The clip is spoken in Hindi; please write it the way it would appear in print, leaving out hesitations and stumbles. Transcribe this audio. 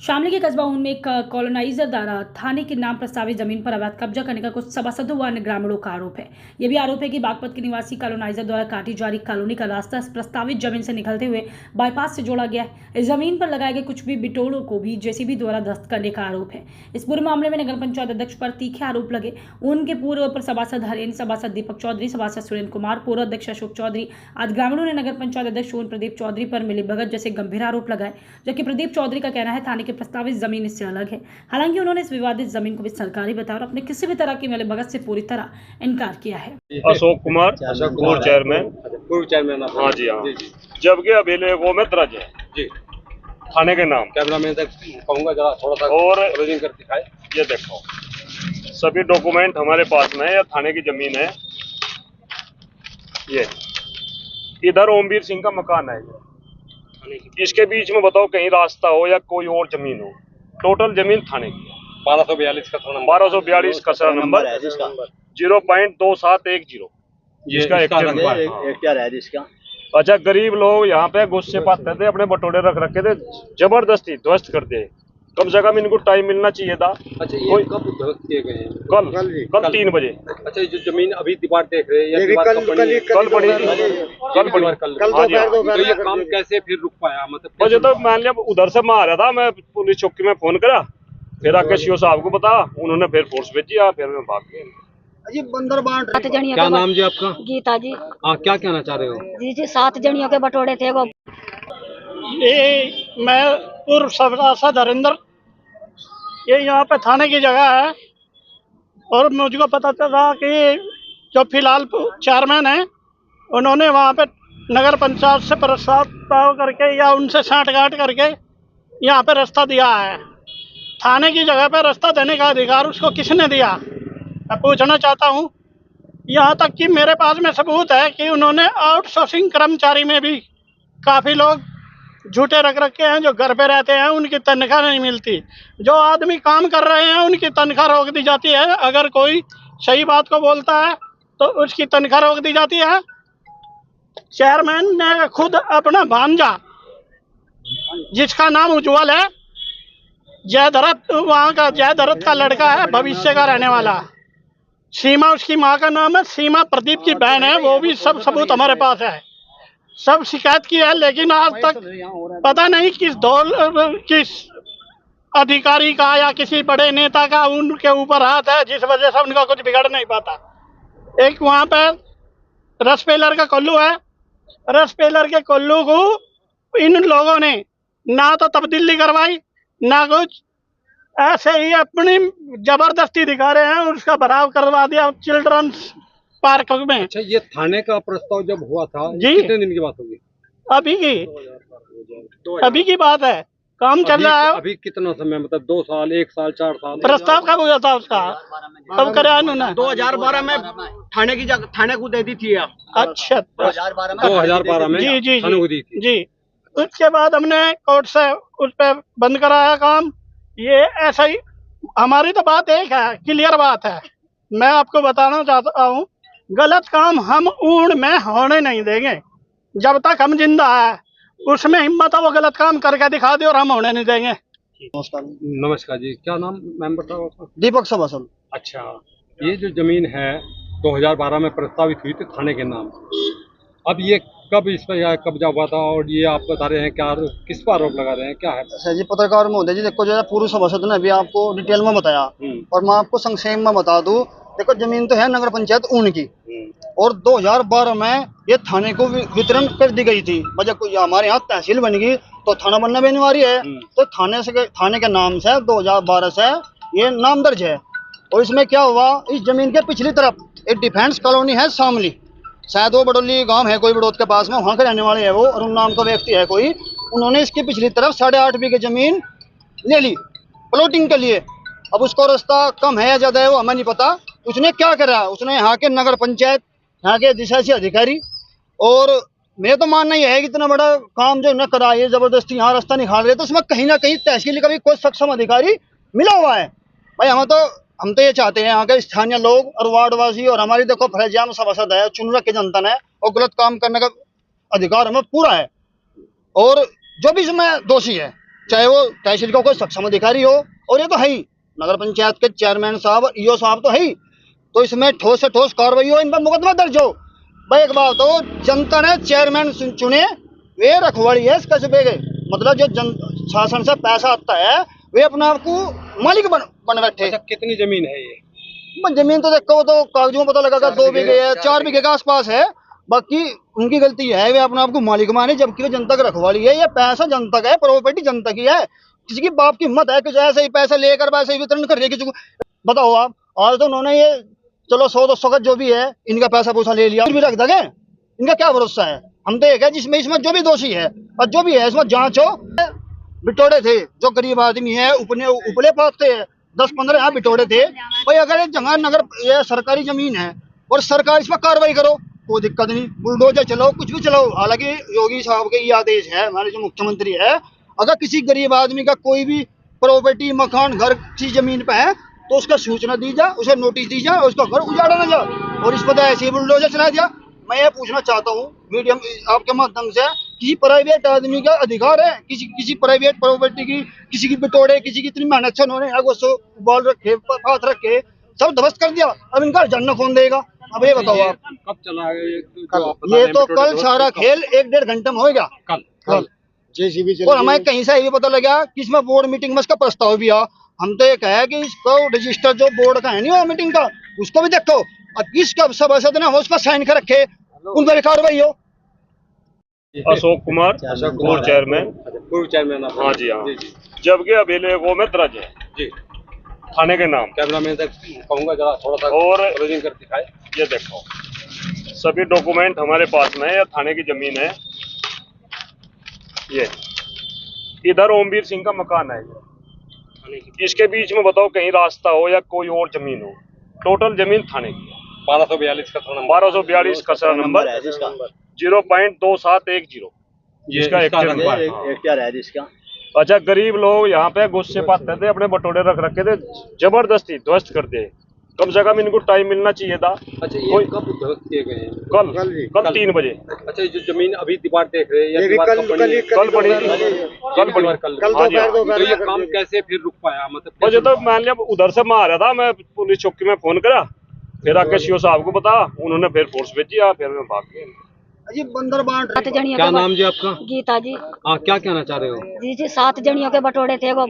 शामली के कस्बा ऊन में एक कॉलोनाइजर द्वारा थाने के नाम प्रस्तावित जमीन पर अवैध कब्जा करने का कुछ सभासदों व अन्य ग्रामीणों का आरोप है। यह भी आरोप है कि बागपत के निवासी कॉलोनाइजर द्वारा काटी जा रही कॉलोनी का रास्ता प्रस्तावित जमीन से निकलते हुए बाईपास से जोड़ा गया है। इस जमीन पर लगाए गए कुछ भी बिटोड़ों को भी जेसीबी द्वारा ध्वस्त करने का आरोप है। इस पूरे मामले में नगर पंचायत अध्यक्ष पर तीखे आरोप लगे। उनके पूर्व सभासद हरेंद्र, सभासद दीपक चौधरी, सभासद सुरेंद्र कुमार, पूर्व अध्यक्ष अशोक चौधरी आज ग्रामीणों ने नगर पंचायत अध्यक्ष ओम प्रदीप चौधरी पर मिलीभगत जैसे गंभीर आरोप लगाए, जबकि प्रदीप चौधरी का कहना है थाने के प्रस्तावित जमीन इससे अलग है। हालांकि उन्होंने इस विवादित जमीन को भी सरकारी बताया और अपने किसी भी तरह की मिलीभगत से पूरी तरह इनकार किया है। अशोक कुमार पूर्व चेयरमैन। हाँ जी हाँ, जबकि अभी वो में दर्ज है जी थाने के नाम। कैमरा मैन तक कहूँगा जरा थोड़ा सा और क्लोजिंग कर दिखाए। ये देखो सभी डॉक्यूमेंट हमारे पास में है, या थाने की जमीन है। ये इधर ओमवीर सिंह का मकान है, इसके बीच में बताओ कहीं रास्ता हो या कोई और जमीन हो। टोटल जमीन थाने की है 1242 खसरा नंबर 0.2710 जिसका एक्टर है जिसका। अच्छा, गरीब लोग यहाँ पे गुस्से पाते थे, अपने बटोरे रख रखे थे, जबरदस्ती ध्वस्त कर दिए। कम से कम इनको टाइम मिलना चाहिए था। अच्छा, ये कब ध्वस्त किए गए हैं? कल 3 बजे। अच्छा, ये जो जमीन अभी दीवार देख रहे हैं, कल पड़ी तो ये काम कैसे फिर रुक पाया? मतलब मुझे तो मान लिया उधर से मैं आ रहा था, मैं पुलिस चौकी में फोन करा, फिर आके सीओ साहब को बता, उन्होंने फिर फोर्स भेजी, फिर मैं भाग गया। जी बंदर बांट क्या नाम जी आपका? गीता जी। हाँ, क्या कहना चाह रहे हो? जी 7 जनियों के बटोरे थे वो। ये मैं पूर्व सभासद हरिंदर, ये यहाँ पे थाने की जगह है और मुझको पता चला कि जो फिलहाल चेयरमैन है उन्होंने वहाँ पे नगर पंचायत से प्रस्ताव करके या उनसे साठगांठ करके यहाँ पे रास्ता दिया है। थाने की जगह पे रास्ता देने का अधिकार उसको किसने दिया? मैं पूछना चाहता हूँ। यहाँ तक कि मेरे पास में सबूत है कि उन्होंने आउटसोर्सिंग कर्मचारी में भी काफ़ी लोग झूठे रख रखे हैं जो घर पे रहते हैं, उनकी तनख्वाह नहीं मिलती। जो आदमी काम कर रहे हैं उनकी तनख्वाह रोक दी जाती है। अगर कोई सही बात को बोलता है तो उसकी तनख्वाह रोक दी जाती है। चेयरमैन ने खुद अपना भांजा, जिसका नाम उज्जवल है, जयदरत, वहाँ का जयदरत का लड़का है, भविष्य का रहने वाला। सीमा उसकी माँ का नाम है, सीमा प्रदीप की बहन है। वो भी सब सबूत हमारे पास है, सब शिकायत की है, लेकिन आज तक पता नहीं किस अधिकारी का या किसी बड़े नेता का उनके ऊपर हाथ है, जिस वजह से उनका कुछ बिगड़ नहीं पाता। एक वहाँ पे रस पेलर का कोल्लू है, रस पेलर के कोल्लू को इन लोगों ने ना तो तब्दीली करवाई ना कुछ, ऐसे ही अपनी जबरदस्ती दिखा रहे हैं, उसका भराव करवा दिया चिल्ड्रंस पार्क में। अच्छा, ये थाने का प्रस्ताव जब हुआ था जी, कितने दिन की बात होगी? अभी की बात है, काम चल रहा है। अभी कितना समय, मतलब 2 साल, 1 साल, 4 साल? प्रस्ताव कब हुआ था उसका? कब कराया उन्होंने? 2012 में थाने की जगह थाने को दे दी थी। अच्छा, 2012 में जी जी थाने को दी थी। जी। उसके बाद हमने कोर्ट से उस पर बंद कराया काम। ये ऐसा ही, हमारी तो बात एक है, क्लियर बात है। मैं आपको बताना चाहता हूँ, गलत काम हम ऊँट में होने नहीं देंगे। जब तक हम जिंदा है उसमें हिम्मत है वो गलत काम करके दिखा दे और हम होने नहीं देंगे। नमस्कार जी, क्या नाम मैम बताओ आपका? दीपक सभासद। अच्छा, ये जो जमीन है 2012 में प्रस्तावित हुई थी थाने के नाम, अब ये कब इस पर कब्जा हुआ था और ये आप बता रहे हैं क्या, किस पर आरोप लगा रहे हैं, क्या है? अच्छा जी, पत्रकार महोदय जी, देखो जो पूर्व सभासद ने अभी आपको डिटेल में बताया और मैं आपको संक्षेप में बता दूं। देखो, जमीन तो है नगर पंचायत ऊन की और 2012 में ये थाने को वितरण कर दी गई थी। वजह कोई हमारे यहाँ तहसील बन गई तो थाना बनना भी अनिवार्य है। तो थाने के नाम से 2012 से ये नाम दर्ज है। और इसमें क्या हुआ, इस जमीन के पिछली तरफ एक डिफेंस कॉलोनी है शामली, शायद वो बडोली गांव है कोई बड़ौद के पास में, वहाँ के रहने वाले है वो, और उन नाम का व्यक्ति है कोई। उन्होंने इसकी पिछली तरफ 8.5 बीघे जमीन ले ली प्लॉटिंग के लिए। अब उसको रास्ता कम है या ज्यादा है वो हमें नहीं पता। उसने क्या करा, उसने यहाँ के नगर पंचायत, यहाँ के अधिशासी अधिकारी, और मेरा तो मानना यह है कि इतना बड़ा काम जो न करा, ये जबरदस्ती यहाँ रास्ता निकाल रहे, तो उसमें कहीं ना कहीं तहसील का भी कोई सक्षम अधिकारी मिला हुआ है। भाई हम तो ये चाहते हैं यहाँ के स्थानीय लोग और वार्डवासी, और हमारी देखो फरजाम सभासद है, चुन रखे जनता ने, और गलत काम करने का अधिकार हमें पूरा है। और जो भी इसमें दोषी है चाहे वो तहसील का कोई सक्षम अधिकारी हो, और ये तो है ही नगर पंचायत के चेयरमैन साहब और ईओ साहब तो है ही, तो इसमें ठोस से ठोस कार्रवाई हो, इन पर मुकदमा दर्ज हो। भाई एक बात हो, जनता ने चेयरमैन चुने, वे रखवाली है इस कस्बे के, मतलब जो जन शासन से पैसा आता है वे अपने आप को मालिक बन बैठे। अच्छा, कितनी जमीन है ये? जमीन तो देखो तो कागजों में पता लगा 2 बीघे है, 4 बीघे के आसपास है, बाकी उनकी गलती है, वे अपने आप को मालिक माने, जबकि वो जनता का रखवाली है। ये पैसा जनता का है, प्रॉपर्टी जनता की है, किसी की बाप की हिम्मत है कि ऐसे ही पैसा लेकर वैसे ही वितरण कर रही है किसी को। बताओ आप, आज तो उन्होंने ये चलो 100-200 का जो भी है इनका पैसा पूसा ले लिया, फिर भी रख देंगे, इनका क्या भरोसा है। हम तो एक है जिसमें इसमें जो भी दोषी है और जो भी है इसमें जांच हो। बिटोड़े थे जो गरीब आदमी है, उपले पाते हैं, 10-15 यहाँ बिटोड़े थे। भाई अगर एक जगह नगर ये सरकारी जमीन है और सरकार इस पर कार्रवाई करो, कोई दिक्कत नहीं, बुलडोजर चलाओ, कुछ भी चलाओ। हालांकि योगी साहब के ये आदेश है, हमारे जो मुख्यमंत्री है, अगर किसी गरीब आदमी का कोई भी प्रॉपर्टी, मकान, घर किसी जमीन पे है तो उसका सूचना दी जाए, उसे नोटिस दी जाए और उसका घर उजाड़ा ना जाए, और इस पर ऐसे ही बुलडोजर चला दिया। मैं ये पूछना चाहता हूँ मीडियम आपके माध्यम से, किसी प्राइवेट आदमी का अधिकार है किसी प्राइवेट प्रॉपर्टी की, किसी की बिटोड़े, किसी की इतनी मेहनत से उन्होंने बाल रखे, हाथ रखे, सब ध्वस्त कर दिया, अब इनका झंडा कौन देगा। अब ये बताओ आप, कब चला है ये? ये तो कल सारा खेल 1-1.5 घंटे में हो गया। कल जेसीबी और हमें कहीं से ये भी पता लगा कि इसमें बोर्ड मीटिंग में इसका प्रस्ताव भी आ। हम तो ये कहे कि इसको रजिस्टर जो बोर्ड का है नहीं वो मीटिंग का, उसको भी देखो, और किसका सभासद ना हो उस पर साइन कर रखे, उन पर कार्रवाई हो। अशोक कुमार पूर्व चेयरमैन। पूर्व चेयरमैन। हाँ जी हाँ, जी जी जबकि अभिलेखों में दर्ज है जी। थाने के नाम। कैमरा मैन तक कहूँगा जरा थोड़ा सा और क्लोजिंग कर दिखाए। ये देखो सभी डॉक्यूमेंट हमारे पास में है, थाने की जमीन है। ये इधर ओमवीर सिंह का मकान है, इसके बीच में बताओ कहीं रास्ता हो या कोई और जमीन हो, टोटल जमीन थाने की है। 1242 का नंबर, 1242 खसरा नंबर 0.2710 जिसका एक्टियर है जिसका। अच्छा, गरीब लोग यहाँ पे गुस्से पाते थे, अपने बटोरे रख रखे थे, जबरदस्ती ध्वस्त कर दिए। कम से कम इनको टाइम मिलना चाहिए था। अच्छा, ये कब ध्वस्त किए गए हैं? कल 3 बजे। अच्छा, ये जो जमीन अभी दीवार देख रहे हैं या दीवार कब बनी है? कल पड़ी थी, कल पड़ी। हाँ जी हाँ। तो ये काम कैसे फिर रुक पाया? मतलब मुझे तो मान लिया उधर से मैं आ रहा था, मैं पुलिस चौकी में फोन करा, फिर आके सीओ साहब को बता, उन्होंने फिर फोर्स भेजी, फिर मैं भाग गया। जी बंदर बांट 7 जनियों क्या के नाम जी आपका? गीता जी। हाँ, क्या कहना चाह रहे हो? जी 7 जनियों के बटोड़े थे, वो